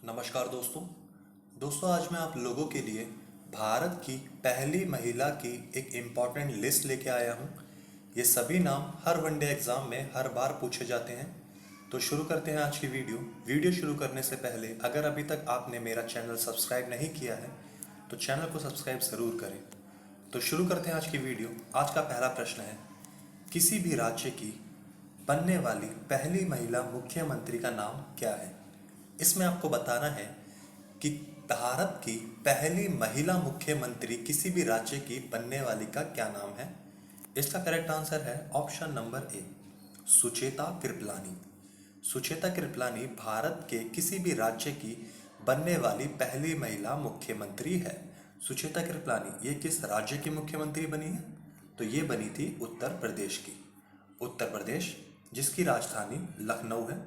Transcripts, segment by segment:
नमस्कार दोस्तों आज मैं आप लोगों के लिए भारत की पहली महिला की एक इम्पॉर्टेंट लिस्ट लेके आया हूँ। ये सभी नाम हर वनडे एग्ज़ाम में हर बार पूछे जाते हैं। तो शुरू करते हैं आज की वीडियो शुरू करने से पहले अगर अभी तक आपने मेरा चैनल सब्सक्राइब नहीं किया है तो चैनल को सब्सक्राइब ज़रूर करें। तो शुरू करते हैं आज की वीडियो। आज का पहला प्रश्न है, किसी भी राज्य की बनने वाली पहली महिला मुख्यमंत्री का नाम क्या है? इसमें आपको बताना है कि भारत की पहली महिला मुख्यमंत्री किसी भी राज्य की बनने वाली का क्या नाम है। इसका करेक्ट आंसर है ऑप्शन नंबर ए, सुचेता कृपलानी। सुचेता कृपलानी भारत के किसी भी राज्य की बनने वाली पहली महिला मुख्यमंत्री है। सुचेता कृपलानी ये किस राज्य की मुख्यमंत्री बनी है? तो ये बनी थी उत्तर प्रदेश की। उत्तर प्रदेश जिसकी राजधानी लखनऊ है।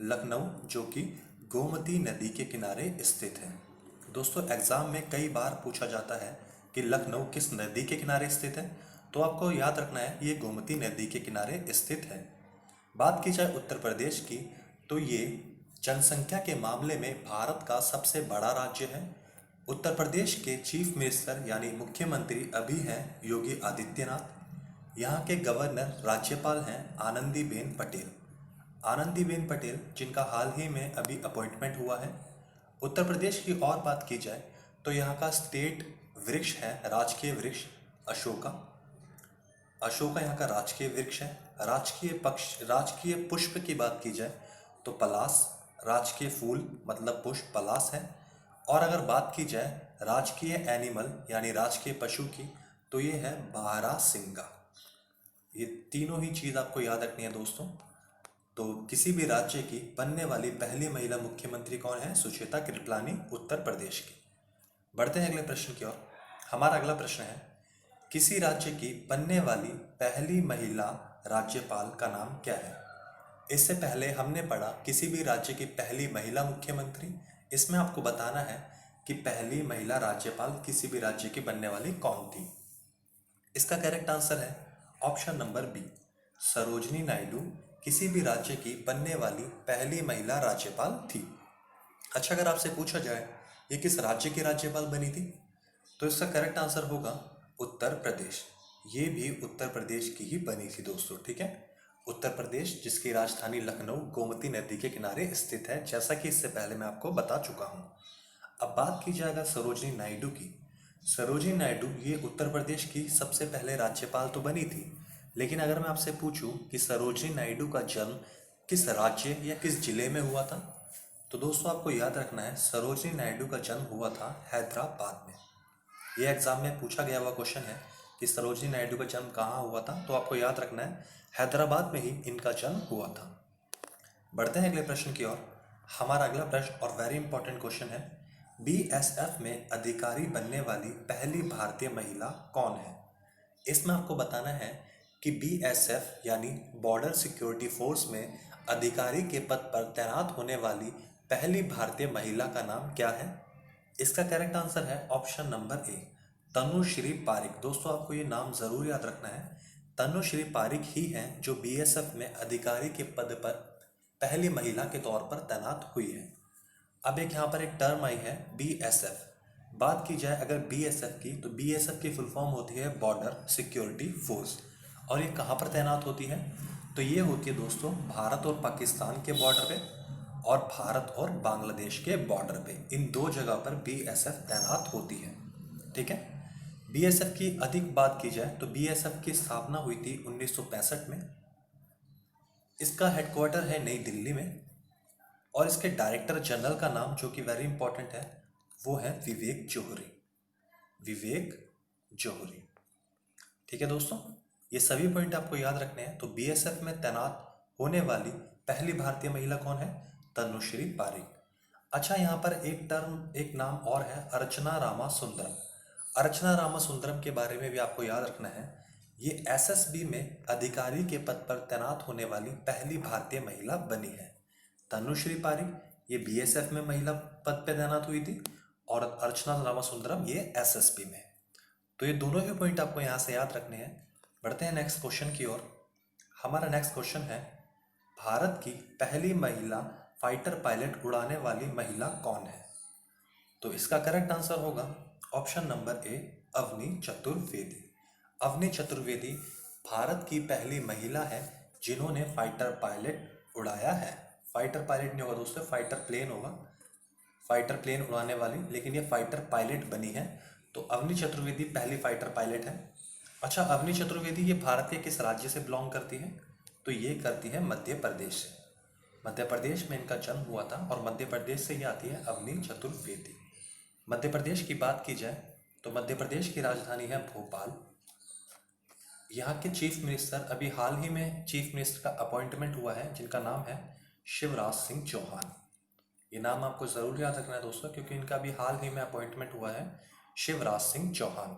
लखनऊ जो कि गोमती नदी के किनारे स्थित है। दोस्तों एग्ज़ाम में कई बार पूछा जाता है कि लखनऊ किस नदी के किनारे स्थित है, तो आपको याद रखना है ये गोमती नदी के किनारे स्थित है। बात की जाए उत्तर प्रदेश की, तो ये जनसंख्या के मामले में भारत का सबसे बड़ा राज्य है। उत्तर प्रदेश के चीफ मिनिस्टर यानी मुख्यमंत्री अभी हैं योगी आदित्यनाथ। यहाँ के गवर्नर राज्यपाल हैं आनंदीबेन पटेल। आनंदीबेन पटेल जिनका हाल ही में अभी अपॉइंटमेंट हुआ है। उत्तर प्रदेश की और बात की जाए तो यहाँ का स्टेट वृक्ष है, राजकीय वृक्ष अशोका। अशोका यहाँ का राजकीय वृक्ष है। राजकीय पुष्प की बात की जाए तो पलास। राजकीय फूल मतलब पुष्प पलास है। और अगर बात की जाए राजकीय एनिमल यानी राजकीय पशु की, तो ये है बारहसिंगा। ये तीनों ही चीज़ आपको याद रखनी है दोस्तों। तो किसी भी राज्य की बनने वाली पहली महिला मुख्यमंत्री कौन है? सुचेता कृपलानी, उत्तर प्रदेश की। बढ़ते हैं अगले प्रश्न की ओर। हमारा अगला प्रश्न है, किसी राज्य की बनने वाली पहली महिला राज्यपाल का नाम क्या है? इससे पहले हमने पढ़ा किसी भी राज्य की पहली महिला मुख्यमंत्री। इसमें आपको बताना है कि पहली महिला राज्यपाल किसी भी राज्य की बनने वाली कौन थी। इसका करेक्ट आंसर है option number B, Sarojini Naidu किसी भी राज्य की बनने वाली पहली महिला राज्यपाल थी। अच्छा, अगर आपसे पूछा जाए ये किस राज्य की राज्यपाल बनी थी, तो इसका करेक्ट आंसर होगा उत्तर प्रदेश। ये भी उत्तर प्रदेश की ही बनी थी दोस्तों, ठीक है। उत्तर प्रदेश जिसकी राजधानी लखनऊ गोमती नदी के किनारे स्थित है, जैसा कि इससे पहले मैं आपको बता चुका हूँ। अब बात की जाएगा सरोजनी नायडू की। सरोजनी नायडू ये उत्तर प्रदेश की सबसे पहले राज्यपाल तो बनी थी, लेकिन अगर मैं आपसे पूछूं कि सरोजनी नायडू का जन्म किस राज्य या किस जिले में हुआ था, तो दोस्तों आपको याद रखना है सरोजनी नायडू का जन्म हुआ था हैदराबाद में। ये एग्जाम में पूछा गया हुआ क्वेश्चन है कि सरोजनी नायडू का जन्म कहाँ हुआ था, तो आपको याद रखना है हैदराबाद में ही इनका जन्म हुआ था। बढ़ते हैं अगले प्रश्न की ओर। हमारा अगला प्रश्न और वेरी इंपॉर्टेंट क्वेश्चन है, बीएसएफ में अधिकारी बनने वाली पहली भारतीय महिला कौन है? इसमें आपको बताना है कि बीएसएफ यानी बॉर्डर सिक्योरिटी फोर्स में अधिकारी के पद पर तैनात होने वाली पहली भारतीय महिला का नाम क्या है? इसका करेक्ट आंसर है option number A, Tanushree Pareek. दोस्तों आपको ये नाम जरूर याद रखना है। तनुश्री पारिक ही हैं जो बीएसएफ में अधिकारी के पद पर पहली महिला के तौर पर तैनात हुई है। अब एक यहाँ पर एक टर्म आई है बीएसएफ। बात की जाए अगर बीएसएफ की, तो बीएसएफ की फुल फॉर्म होती है बॉर्डर सिक्योरिटी फोर्स। और ये कहाँ पर तैनात होती है? तो ये होती है दोस्तों भारत और पाकिस्तान के बॉर्डर पे और भारत और बांग्लादेश के बॉर्डर पे। इन दो जगह पर बीएसएफ तैनात होती है, ठीक है। बीएसएफ की अधिक बात की जाए तो बीएसएफ की स्थापना हुई थी 1965 में। इसका हेडक्वार्टर है नई दिल्ली में और इसके डायरेक्टर जनरल का नाम जो कि वेरी इंपॉर्टेंट है वो है विवेक जौहरी। विवेक जौहरी, ठीक है दोस्तों। ये सभी पॉइंट आपको याद रखने हैं। तो बीएसएफ में तैनात होने वाली पहली भारतीय महिला कौन है? तनुश्री पारिक। अच्छा, यहाँ पर एक नाम और है, अर्चना रामासुंदरम। अर्चना रामासुंदरम के बारे में भी आपको याद रखना है। ये एसएसबी में अधिकारी के पद पर तैनात होने वाली पहली भारतीय महिला बनी है। तनुश्री पारिक ये बीएसएफ में महिला पद पर तैनात हुई थी और अर्चना रामासुंदरम ये एसएसबी में। तो ये दोनों ही पॉइंट आपको यहाँ से याद रखने हैं। बढ़ते हैं नेक्स्ट क्वेश्चन की ओर। हमारा नेक्स्ट क्वेश्चन है, भारत की पहली महिला फाइटर पायलट उड़ाने वाली महिला कौन है? तो इसका करेक्ट आंसर होगा option number A, Avani Chaturvedi. Avani Chaturvedi Bharat की पहली महिला है जिन्होंने फाइटर पायलट उड़ाया है। फाइटर पायलट नहीं होगा दोस्तों, फाइटर प्लेन होगा, फाइटर प्लेन उड़ाने वाली, लेकिन ये फाइटर पायलट बनी है। तो अवनी चतुर्वेदी पहली फाइटर पायलट है। अच्छा, अवनी चतुर्वेदी ये भारत के किस राज्य से बिलोंग करती है? तो ये करती है मध्य प्रदेश से। मध्य प्रदेश में इनका जन्म हुआ था और मध्य प्रदेश से ही आती है अवनी चतुर्वेदी। मध्य प्रदेश की बात की जाए तो मध्य प्रदेश की राजधानी है भोपाल। यहाँ के चीफ मिनिस्टर, अभी हाल ही में चीफ मिनिस्टर का अपॉइंटमेंट हुआ है, जिनका नाम है शिवराज सिंह चौहान। ये नाम आपको ज़रूर याद रखना है दोस्तों, क्योंकि इनका अभी हाल ही में अपॉइंटमेंट हुआ है, शिवराज सिंह चौहान।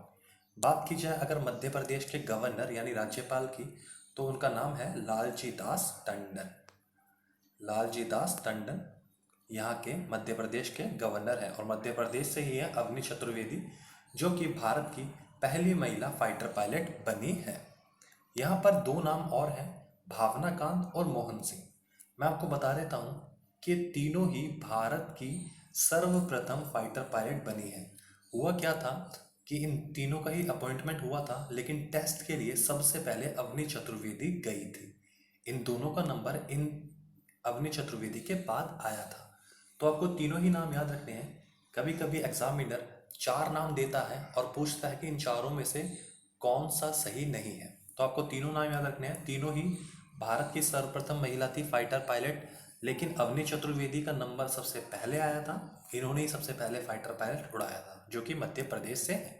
बात की जाए अगर मध्य प्रदेश के गवर्नर यानी राज्यपाल की, तो उनका नाम है लालजी दास टंडन। लालजी दास टंडन यहाँ के मध्य प्रदेश के गवर्नर हैं और मध्य प्रदेश से ही है अवनी चतुर्वेदी, जो कि भारत की पहली महिला फाइटर पायलट बनी है। यहाँ पर दो नाम और हैं, भावना कांत और मोहन सिंह। मैं आपको बता देता हूँ कि तीनों ही भारत की सर्वप्रथम फाइटर पायलट बनी है। हुआ क्या था कि इन तीनों का ही अपॉइंटमेंट हुआ था, लेकिन टेस्ट के लिए सबसे पहले अवनी चतुर्वेदी गई थी। इन दोनों का नंबर इन अवनी चतुर्वेदी के बाद आया था। तो आपको तीनों ही नाम याद रखने हैं। कभी कभी एग्जामिनर 4 नाम देता है और पूछता है कि इन चारों में से कौन सा सही नहीं है, तो आपको तीनों नाम याद रखने हैं। तीनों ही भारत की सर्वप्रथम महिला थी फाइटर पायलट, लेकिन अवनी चतुर्वेदी का नंबर सबसे पहले आया था। इन्होंने ही सबसे पहले फाइटर पायलट उड़ाया था, जो कि मध्य प्रदेश से है।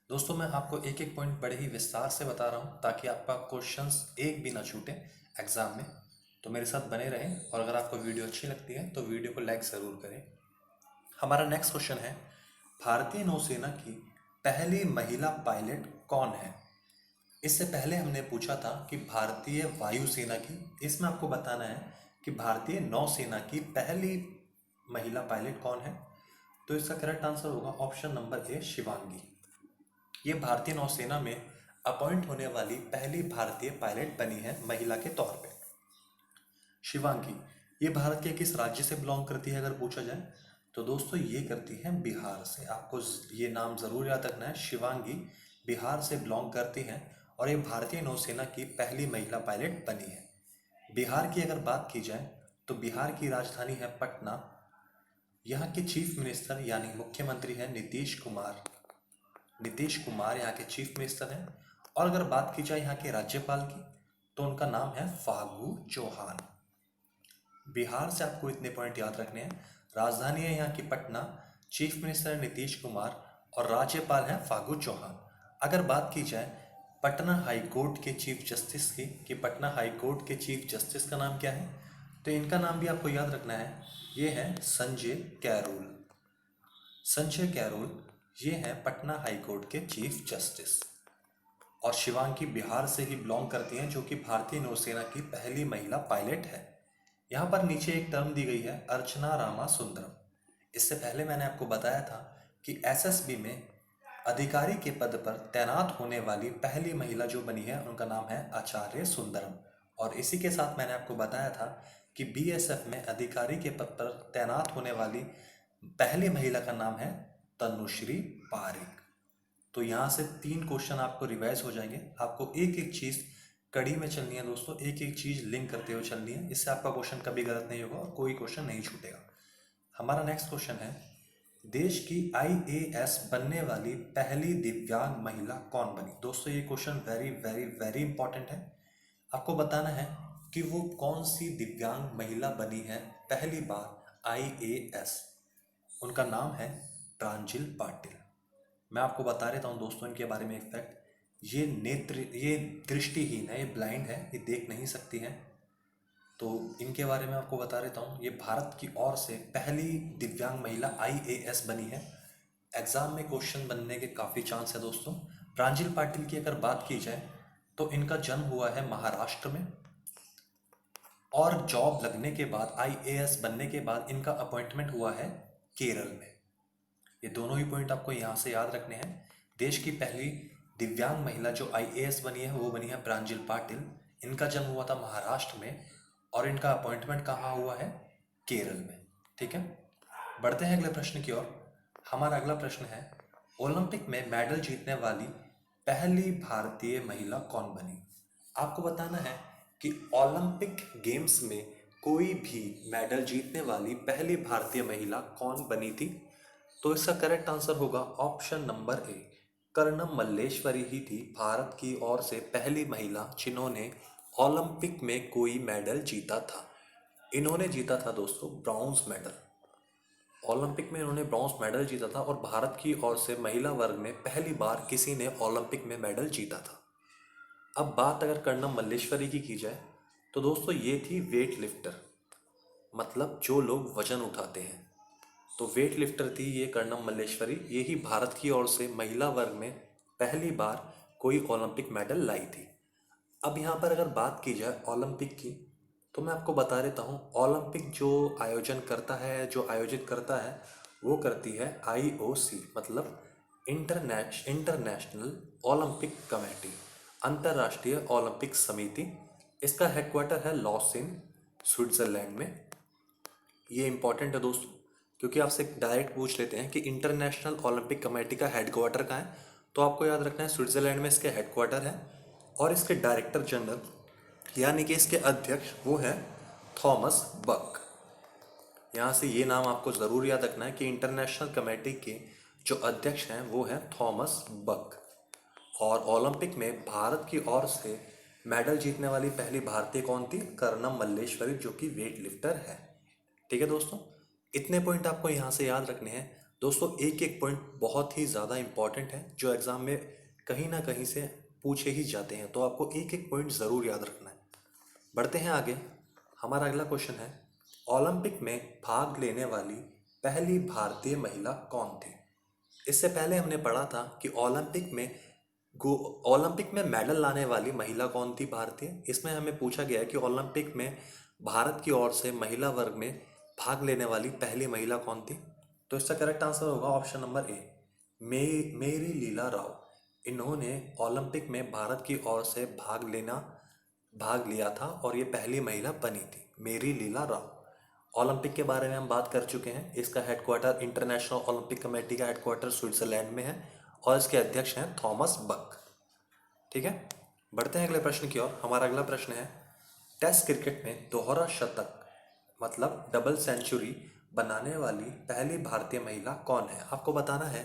दोस्तों, मैं आपको एक एक पॉइंट बड़े ही विस्तार से बता रहा हूँ ताकि आपका क्वेश्चंस एक भी ना छूटे एग्जाम में। तो मेरे साथ बने रहें, और अगर आपको वीडियो अच्छी लगती है तो वीडियो को लाइक ज़रूर करें। हमारा नेक्स्ट क्वेश्चन है, भारतीय नौसेना की पहली महिला पायलट कौन है? इससे पहले हमने पूछा था कि भारतीय वायुसेना की, इसमें आपको बताना है कि भारतीय नौसेना की पहली महिला पायलट कौन है। तो इसका करेक्ट आंसर होगा ऑप्शन नंबर ए, शिवांगी। ये भारतीय नौसेना में अपॉइंट होने वाली पहली भारतीय पायलट बनी है महिला के तौर पे। शिवांगी ये भारत के किस राज्य से बिलोंग करती है अगर पूछा जाए, तो दोस्तों ये करती है बिहार से। आपको ये नाम ज़रूर याद रखना है, शिवांगी बिहार से बिलोंग करती हैं और ये भारतीय नौसेना की पहली महिला पायलट बनी है। बिहार की अगर बात की जाए तो बिहार की राजधानी है पटना। यहाँ के चीफ मिनिस्टर यानी मुख्यमंत्री है नीतीश कुमार। नीतीश कुमार यहाँ के चीफ मिनिस्टर हैं। और अगर बात की जाए यहाँ के राज्यपाल की, तो उनका नाम है फागू चौहान। बिहार से आपको इतने पॉइंट याद रखने हैं। राजधानी है यहाँ की पटना, चीफ मिनिस्टर है नीतीश कुमार और राज्यपाल है फागू चौहान। अगर बात की जाए पटना हाई कोर्ट के चीफ जस्टिस की, कि पटना हाई कोर्ट के चीफ जस्टिस का नाम क्या है, तो इनका नाम भी आपको याद रखना है। ये है संजय कैरोल। संजय कैरोल ये हैं पटना हाई कोर्ट के चीफ जस्टिस। और शिवांगी बिहार से ही बिलोंग करती हैं, जो कि भारतीय नौसेना की पहली महिला पायलट है। यहाँ पर नीचे एक टर्म दी गई है, अर्चना रामा सुंदरम। इससे पहले मैंने आपको बताया था कि एसएसबी में अधिकारी के पद पर तैनात होने वाली पहली महिला जो बनी है उनका नाम है आचार्य सुंदरम। और इसी के साथ मैंने आपको बताया था कि बीएसएफ में अधिकारी के पद पर तैनात होने वाली पहली महिला का नाम है तनुश्री पारिक। तो यहाँ से 3 क्वेश्चन आपको रिवाइज हो जाएंगे। आपको एक एक चीज़ कड़ी में चलनी है दोस्तों, एक एक चीज़ लिंक करते हुए चलनी है। इससे आपका क्वेश्चन कभी गलत नहीं होगा और कोई क्वेश्चन नहीं छूटेगा। हमारा नेक्स्ट क्वेश्चन है, देश की आईएएस बनने वाली पहली दिव्यांग महिला कौन बनी? दोस्तों ये question very very very important है। आपको बताना है कि वो कौन सी दिव्यांग महिला बनी है पहली बार आईएएस। उनका नाम है प्रांजल पाटिल। मैं आपको बता देता हूँ दोस्तों इनके बारे में एक फैक्ट। ये दृष्टिहीन है, ये ब्लाइंड है, ये देख नहीं सकती हैं। तो इनके बारे में आपको बता देता हूँ, ये भारत की ओर से पहली दिव्यांग महिला आईएएस बनी है। एग्ज़ाम में क्वेश्चन बनने के काफ़ी चांस है दोस्तों। प्रांजल पाटिल की अगर बात की जाए तो इनका जन्म हुआ है महाराष्ट्र में, और जॉब लगने के बाद आईएएस बनने के बाद इनका अपॉइंटमेंट हुआ है केरल में। ये दोनों ही पॉइंट आपको यहाँ से याद रखने हैं। देश की पहली दिव्यांग महिला जो आईएएस बनी है वो बनी है प्रांजल पाटिल। इनका जन्म हुआ था महाराष्ट्र में और इनका अपॉइंटमेंट कहाँ हुआ है? केरल में। ठीक है, बढ़ते हैं अगले प्रश्न की ओर। हमारा अगला प्रश्न है, ओलंपिक में मेडल जीतने वाली पहली भारतीय महिला कौन बनी। आपको बताना है कि ओलंपिक गेम्स में कोई भी मेडल जीतने वाली पहली भारतीय महिला कौन बनी थी। तो इसका करेक्ट आंसर होगा option number A, Karnam Malleswari ही थी भारत की ओर से पहली महिला जिन्होंने ओलंपिक में कोई मेडल जीता था। इन्होंने जीता था दोस्तों ब्रॉन्ज मेडल। ओलंपिक में इन्होंने ब्रॉन्ज मेडल जीता था और भारत की ओर से महिला वर्ग में पहली बार किसी ने ओलंपिक में मेडल जीता था। अब बात अगर कर्णम मल्लेश्वरी की जाए तो दोस्तों ये थी वेट लिफ्टर, मतलब जो लोग वजन उठाते हैं। तो वेट लिफ्टर थी ये कर्णम मल्लेश्वरी, ये ही भारत की ओर से महिला वर्ग में पहली बार कोई ओलंपिक मेडल लाई थी। अब यहाँ पर अगर बात की जाए ओलंपिक की, तो मैं आपको बता देता हूँ ओलंपिक जो आयोजन करता है, जो आयोजित करता है, वो करती है आईओसी, मतलब इंटरनेशनल ओलंपिक कमेटी, अंतर्राष्ट्रीय ओलंपिक समिति। इसका हेडक्वार्टर है लॉसिन, स्विट्ज़रलैंड में। ये इंपॉर्टेंट है दोस्तों, क्योंकि आपसे डायरेक्ट पूछ लेते हैं कि इंटरनेशनल ओलंपिक कमेटी का हेडक्वार्टर कहाँ है, तो आपको याद रखना है स्विट्ज़रलैंड में इसके हेडक्वार्टर है। और इसके डायरेक्टर जनरल यानी कि इसके अध्यक्ष वो है थॉमस बक। यहाँ से ये नाम आपको ज़रूर याद रखना है कि इंटरनेशनल कमेटी के जो अध्यक्ष हैं वो हैं थॉमस बक। और ओलंपिक में भारत की ओर से मेडल जीतने वाली पहली भारतीय कौन थी, कर्णम मल्लेश्वरी, जो कि वेट लिफ्टर है। ठीक है दोस्तों, इतने पॉइंट आपको यहाँ से याद रखने हैं। दोस्तों एक एक पॉइंट बहुत ही ज़्यादा इंपॉर्टेंट है, जो एग्ज़ाम में कहीं ना कहीं से पूछे ही जाते हैं, तो आपको एक एक पॉइंट ज़रूर याद रखना है। बढ़ते हैं आगे। हमारा अगला क्वेश्चन है, ओलंपिक में भाग लेने वाली पहली भारतीय महिला कौन थी। इससे पहले हमने पढ़ा था कि ओलंपिक में मेडल लाने वाली महिला कौन थी भारतीय। इसमें हमें पूछा गया है कि ओलंपिक में भारत की ओर से महिला वर्ग में भाग लेने वाली पहली महिला कौन थी। तो इसका करेक्ट आंसर होगा ऑप्शन नंबर ए, मेरी लीला राव। इन्होंने ओलंपिक में भारत की ओर से भाग लिया था और ये पहली महिला बनी थी, मेरी लीला राव। ओलंपिक के बारे में हम बात कर चुके हैं। इसका हेडक्वार्टर, इंटरनेशनल ओलंपिक कमेटी का हेडक्वार्टर स्विट्जरलैंड में है और इसके अध्यक्ष हैं थॉमस बक। ठीक है, बढ़ते हैं अगले प्रश्न की ओर। हमारा अगला प्रश्न है, टेस्ट क्रिकेट में दोहरा शतक मतलब डबल सेंचुरी बनाने वाली पहली भारतीय महिला कौन है। आपको बताना है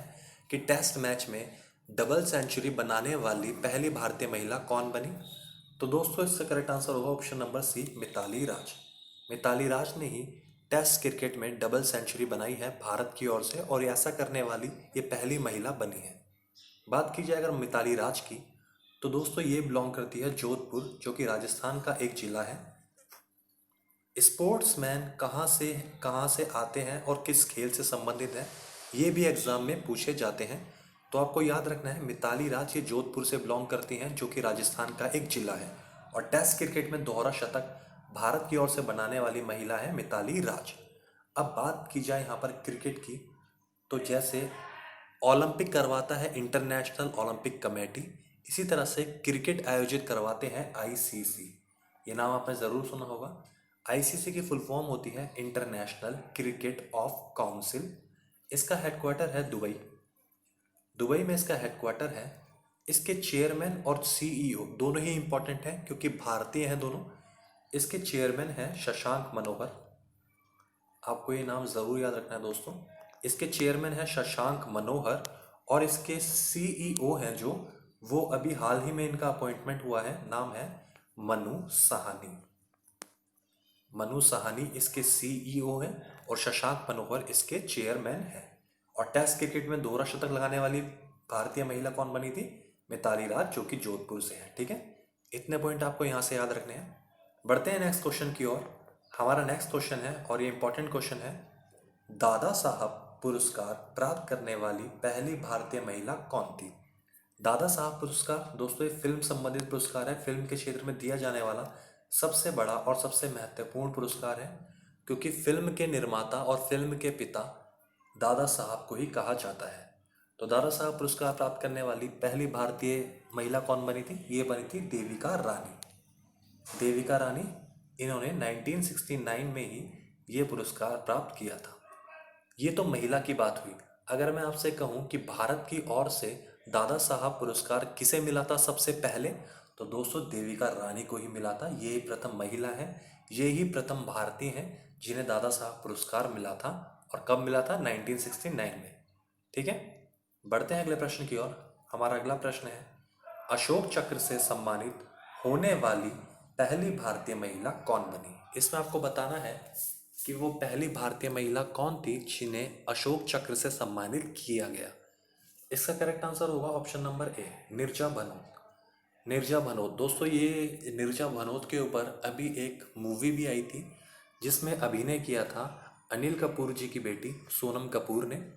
कि टेस्ट मैच में डबल सेंचुरी बनाने वाली पहली भारतीय महिला कौन बनी। तो दोस्तों इसका करेक्ट आंसर होगा ऑप्शन नंबर सी, मिताली राज। मिताली राज ने ही टेस्ट क्रिकेट में डबल सेंचुरी बनाई है भारत की ओर से, और ऐसा करने वाली ये पहली महिला बनी है। बात की जाए अगर मिताली राज की, तो दोस्तों ये बिलोंग करती है जोधपुर, जो कि राजस्थान का एक जिला है। स्पोर्ट्समैन कहाँ से आते हैं और किस खेल से संबंधित है, ये भी एग्जाम में पूछे जाते हैं। तो आपको याद रखना है मिताली राज ये जोधपुर से बिलोंग करती हैं, जो कि राजस्थान का एक जिला है। और टेस्ट क्रिकेट में दोहरा शतक भारत की ओर से बनाने वाली महिला है मिताली राज। अब बात की जाए यहाँ पर क्रिकेट की, तो जैसे ओलंपिक करवाता है इंटरनेशनल ओलंपिक कमेटी, इसी तरह से क्रिकेट आयोजित करवाते हैं आईसीसी। ये नाम आपने ज़रूर सुना होगा। आईसीसी की फुल फॉर्म होती है इंटरनेशनल क्रिकेट ऑफ काउंसिल। इसका हेडक्वार्टर है दुबई। दुबई में इसका हेडक्वार्टर है। इसके चेयरमैन और सीईओ दोनों ही इंपॉर्टेंट हैं क्योंकि भारतीय हैं दोनों। इसके चेयरमैन हैं शशांक मनोहर। आपको ये नाम ज़रूर याद रखना है दोस्तों। इसके चेयरमैन है शशांक मनोहर और इसके सीईओ हैं जो, वो अभी हाल ही में इनका अपॉइंटमेंट हुआ है, नाम है मनु साहनी। मनु साहनी इसके सीईओ हैं और शशांक मनोहर इसके चेयरमैन हैं। और टेस्ट क्रिकेट में दोहरा शतक लगाने वाली भारतीय महिला कौन बनी थी, मिताली राज, जो कि जोधपुर से है। ठीक है, इतने पॉइंट आपको यहाँ से याद रखने हैं। बढ़ते हैं नेक्स्ट क्वेश्चन की ओर। हमारा नेक्स्ट क्वेश्चन है और ये इंपॉर्टेंट क्वेश्चन है, दादा साहब पुरस्कार प्राप्त करने वाली पहली भारतीय महिला कौन थी। दादा साहब पुरस्कार दोस्तों ये फिल्म संबंधित पुरस्कार है, फिल्म के क्षेत्र में दिया जाने वाला सबसे बड़ा और सबसे महत्वपूर्ण पुरस्कार है, क्योंकि फिल्म के निर्माता और फिल्म के पिता दादा साहब को ही कहा जाता है। तो दादा साहब पुरस्कार प्राप्त करने वाली पहली भारतीय महिला कौन बनी थी, ये बनी थी देविका रानी। देविका रानी, इन्होंने 1969 में ही ये पुरस्कार प्राप्त किया था। ये तो महिला की बात हुई। अगर मैं आपसे कहूँ कि भारत की ओर से दादा साहब पुरस्कार किसे मिला था सबसे पहले, तो दोस्तों देविका रानी को ही मिला था। ये ही प्रथम महिला है, ये ही प्रथम भारतीय हैं जिन्हें दादा साहब पुरस्कार मिला था। और कब मिला था? 1969 में। ठीक है, बढ़ते हैं अगले प्रश्न की ओर। हमारा अगला प्रश्न है, अशोक चक्र से सम्मानित होने वाली पहली भारतीय महिला कौन बनी? इसमें आपको बताना है कि वो पहली भारतीय महिला कौन थी जिन्हें अशोक चक्र से सम्मानित किया गया। इसका करेक्ट आंसर होगा ऑप्शन नंबर ए, नीरजा भनोत। नीरजा भनोत दोस्तों, ये नीरजा भनोत के ऊपर अभी एक मूवी भी आई थी जिसमें अभिनय किया था अनिल कपूर जी की बेटी सोनम कपूर ने।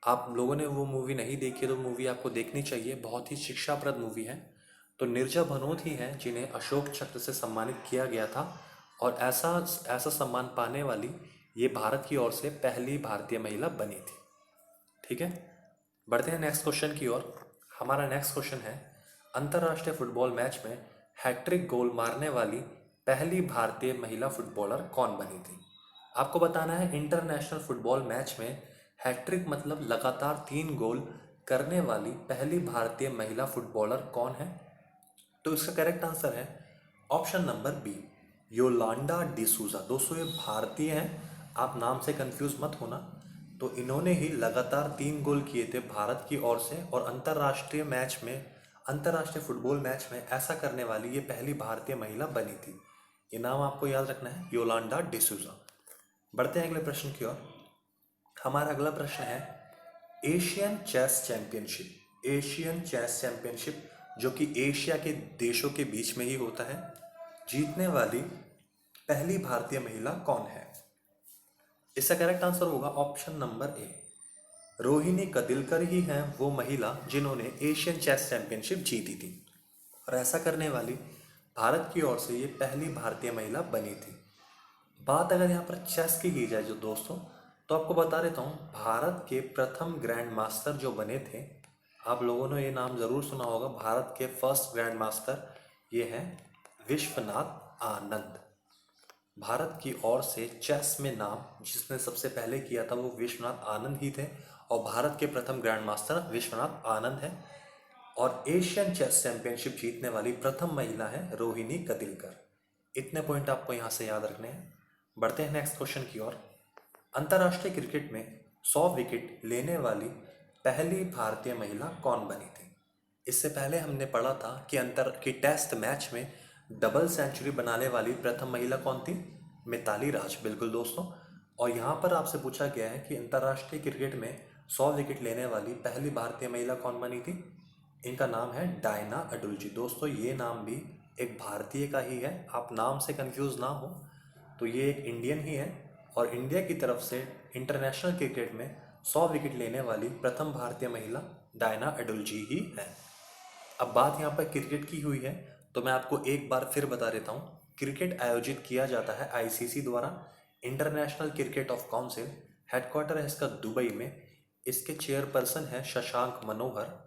आप लोगों ने वो मूवी नहीं देखी है तो मूवी आपको देखनी चाहिए, बहुत ही शिक्षाप्रद मूवी है। तो नीरजा भनोत ही हैं जिन्हें अशोक चक्र से सम्मानित किया गया था, और ऐसा ऐसा सम्मान पाने वाली ये भारत की ओर से पहली भारतीय महिला बनी थी। ठीक है, बढ़ते हैं नेक्स्ट क्वेश्चन की ओर। हमारा नेक्स्ट क्वेश्चन है, अंतर्राष्ट्रीय फुटबॉल मैच में हैट्रिक गोल मारने वाली पहली भारतीय महिला फुटबॉलर कौन बनी थी? आपको बताना है इंटरनेशनल फुटबॉल मैच में हैट्रिक मतलब लगातार 3 गोल करने वाली पहली भारतीय महिला फुटबॉलर कौन है? तो इसका करेक्ट आंसर है option number B, Yolanda D'Souza. दोस्तों ये भारतीय हैं, आप नाम से कंफ्यूज मत होना। तो इन्होंने ही लगातार 3 गोल किए थे भारत की ओर से, और अंतर्राष्ट्रीय फुटबॉल मैच में ऐसा करने वाली ये पहली भारतीय महिला बनी थी। ये नाम आपको याद रखना है, योलांडा डिसूजा। बढ़ते हैं अगले प्रश्न की ओर। हमारा अगला प्रश्न है, एशियन चेस चैंपियनशिप जो कि एशिया के देशों के बीच में ही होता है, जीतने वाली पहली भारतीय महिला कौन है? इसका करेक्ट आंसर होगा ऑप्शन नंबर ए, रोहिणी कदिलकर ही हैं वो महिला जिन्होंने एशियन चेस चैंपियनशिप जीती थी, और ऐसा करने वाली भारत की ओर से ये पहली भारतीय महिला बनी थी। बात अगर यहाँ पर चेस की जाए जो दोस्तों, तो आपको बता देता हूँ भारत के प्रथम ग्रैंड मास्टर जो बने थे, आप लोगों ने ये नाम ज़रूर सुना होगा, भारत के फर्स्ट ग्रैंड मास्टर ये हैं विश्वनाथ आनंद। भारत की ओर से चेस में नाम जिसने सबसे पहले किया था वो विश्वनाथ आनंद ही थे, और भारत के प्रथम ग्रैंड मास्टर विश्वनाथ आनंद हैं। और एशियन चेस चैंपियनशिप जीतने वाली प्रथम महिला है रोहिणी कदिलकर। इतने पॉइंट आपको यहाँ से याद रखने हैं। बढ़ते हैं नेक्स्ट क्वेश्चन की ओर। अंतर्राष्ट्रीय क्रिकेट में 100 विकेट लेने वाली पहली भारतीय महिला कौन बनी थी? इससे पहले हमने पढ़ा था कि टेस्ट मैच में डबल सेंचुरी बनाने वाली प्रथम महिला कौन थी? मिताली राज, बिल्कुल दोस्तों। और यहाँ पर आपसे पूछा गया है कि अंतर्राष्ट्रीय क्रिकेट में 100 विकेट लेने वाली पहली भारतीय महिला कौन बनी थी? इनका नाम है डायना अडुल्जी। दोस्तों ये नाम भी एक भारतीय का ही है, आप नाम से कंफ्यूज ना हो। तो ये एक इंडियन ही है, और इंडिया की तरफ से इंटरनेशनल क्रिकेट में 100 विकेट लेने वाली प्रथम भारतीय महिला डायना अडुल्जी ही है। अब बात यहाँ पर क्रिकेट की हुई है, तो मैं आपको एक बार फिर बता देता हूँ। क्रिकेट आयोजित किया जाता है आईसीसी द्वारा, international cricket of council. Headquarter है इसका दुबई में। इसके चेयरपर्सन है शशांक मनोहर,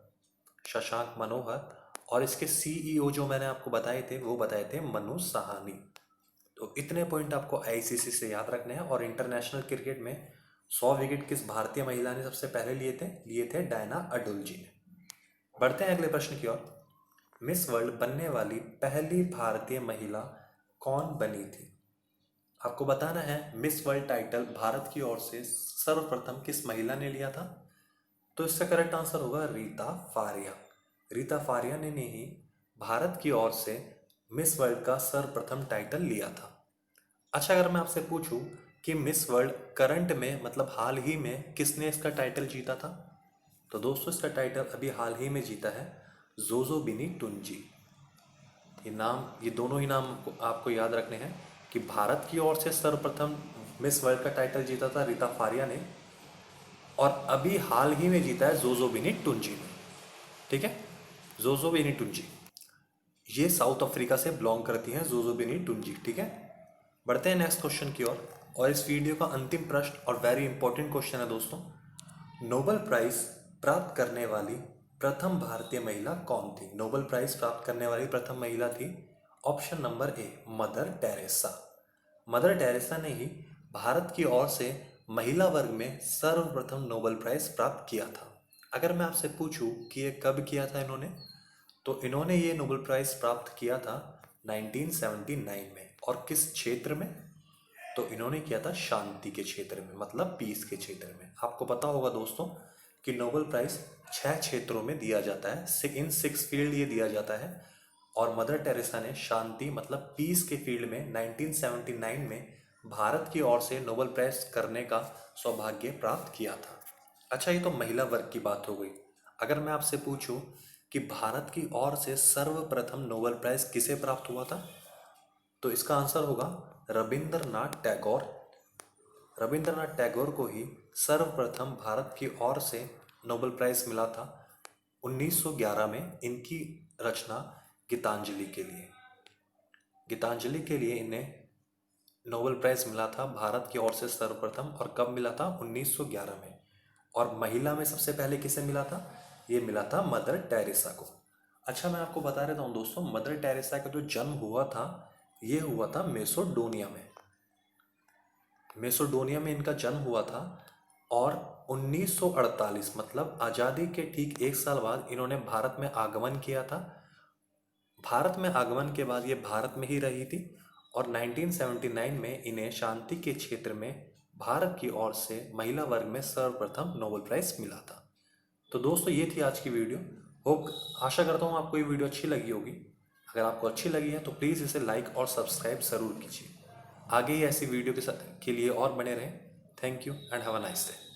और इसके सीईओ जो मैंने आपको बताए थे मनु सहानी। तो इतने पॉइंट आपको आईसीसी से याद रखने हैं। और इंटरनेशनल क्रिकेट में 100 विकेट किस भारतीय महिला ने सबसे पहले लिए थे डायना अडुल्जी ने। बढ़ते हैं अगले प्रश्न की ओर। मिस वर्ल्ड बनने वाली पहली भारतीय महिला कौन बनी थी? आपको बताना है मिस वर्ल्ड टाइटल भारत की ओर से सर्वप्रथम किस महिला ने लिया था? तो इसका करेक्ट आंसर होगा रीता फारिया। रीता फारिया ने ही भारत की ओर से मिस वर्ल्ड का सर्वप्रथम टाइटल लिया था। अच्छा, अगर मैं आपसे पूछूं कि मिस वर्ल्ड करंट में मतलब हाल ही में किसने इसका टाइटल जीता था, तो दोस्तों इसका टाइटल अभी हाल ही में जीता है जोजोबिनी टुनजी। ये दोनों ही नाम आपको याद रखने हैं कि भारत की ओर से सर्वप्रथम मिस वर्ल्ड का टाइटल जीता था रीता फारिया ने, और अभी हाल ही में जीता है जोजोबिनी टुनजी ने। ठीक है, जोजोबिनी टुनजी ये साउथ अफ्रीका से बिलोंग करती हैं, जोजोबिनी टुनजी। ठीक है, बढ़ते हैं नेक्स्ट क्वेश्चन की ओर। और इस वीडियो का अंतिम प्रश्न और वेरी इंपॉर्टेंट क्वेश्चन है दोस्तों, नोबेल प्राइज प्राप्त करने वाली प्रथम भारतीय महिला कौन थी? नोबेल प्राइज प्राप्त करने वाली प्रथम महिला थी ऑप्शन नंबर ए, मदर टेरेसा। मदर टेरेसा ने ही भारत की ओर से महिला वर्ग में सर्वप्रथम नोबेल प्राइज प्राप्त किया था। अगर मैं आपसे पूछूं कि ये कब किया था इन्होंने, तो इन्होंने ये नोबेल प्राइज प्राप्त किया था 1979 में। और किस क्षेत्र में? तो इन्होंने किया था शांति के क्षेत्र में, मतलब पीस के क्षेत्र में। आपको पता होगा दोस्तों कि नोबेल प्राइज 6 क्षेत्रों में दिया जाता है, इन 6 फील्ड ये दिया जाता है। और मदर टेरेसा ने शांति मतलब पीस के फील्ड में 1979 में भारत की ओर से नोबेल प्राइज करने का सौभाग्य प्राप्त किया था। अच्छा, ये तो महिला वर्ग की बात हो गई। अगर मैं आपसे पूछूं कि भारत की ओर से सर्वप्रथम नोबेल प्राइज किसे प्राप्त हुआ था, तो इसका आंसर होगा रविंद्रनाथ टैगोर। रविंद्रनाथ टैगोर को ही सर्वप्रथम भारत की ओर से नोबेल प्राइज मिला था 1911 में, इनकी रचना गीतांजलि के लिए। गीतांजलि के लिए इन्हें नोबेल प्राइज मिला था भारत की ओर से सर्वप्रथम। और कब मिला था? 1911 में। और महिला में सबसे पहले किसे मिला था? ये मिला था मदर टेरेसा को। अच्छा, मैं आपको बता देता हूँ दोस्तों, मदर टेरेसा का जो जन्म हुआ था, ये हुआ था मेसोडोनिया में। मेसोडोनिया में इनका जन्म हुआ था। और 1948 मतलब आज़ादी के ठीक 1 साल बाद इन्होंने भारत में आगमन किया था। भारत में आगमन के बाद ये भारत में ही रही थी। और 1979 में इन्हें शांति के क्षेत्र में भारत की ओर से महिला वर्ग में सर्वप्रथम नोबेल प्राइज मिला था। तो दोस्तों, ये थी आज की वीडियो। होप आशा करता हूँ आपको ये वीडियो अच्छी लगी होगी। अगर आपको अच्छी लगी है तो प्लीज़ इसे लाइक और सब्सक्राइब ज़रूर कीजिए। आगे ही ऐसी वीडियो के लिए और बने रहें। Thank you and have a nice day.